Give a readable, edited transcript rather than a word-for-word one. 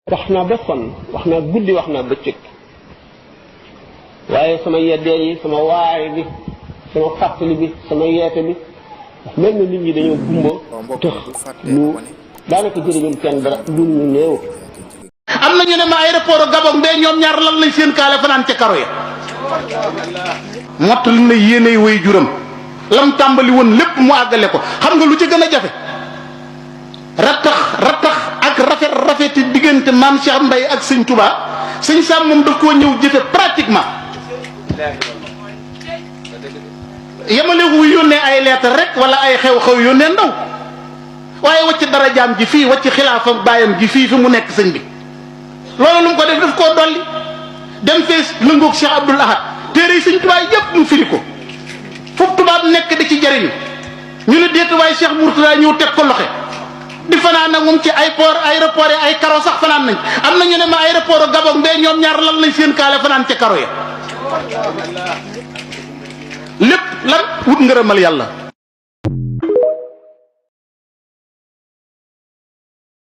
wax naa ba sonn wax naa guddi wax naa bëccëg waaye sama yeddee yi sama waare bi sama fàttali bi sama yeete bi mel na nit ñi dañoo gumba tëx lu daanaka jërëjëm kenn dara lu ñu néew. am na ñu ne ma aéroport Gabon bee ñoom ñaar lan lañ seen kaale fanaan ca karo ya mott li na yéeney way juram lam tàmbali woon lépp mu àggale ko xam nga lu ci gën a jafe rattax ak rafeti diggante maam Cheikh Mbaye ak sëñ Touba sëñ Sam moom daf koo ñëw jëfe pratiquement yemale wu yónnee ay lettre rek wala ay xew-xew yónnee ndaw waaye wacc dara jaam ji fii wacc xilaafa baayam ji fii fi mu nekk sëñ bi loolu lu mu ko def daf koo dolli dem fees lëngoog Cheikh Abdoul Ahad téere yi sëñ Touba yépp mu firi ko foofu tubaab nekk di ci jariñu ñu ne déet waaye Cheikh Mourtada ñëw teg ko loxe di fanaan nag moom ci aéroport yi ay karo sax fanaan nañ am na ñu ne ma aéroport Gabon bee ñoom ñaar lan lañ seen kaale fanaan ca karo ya lépp lan wut ngërëmal yàlla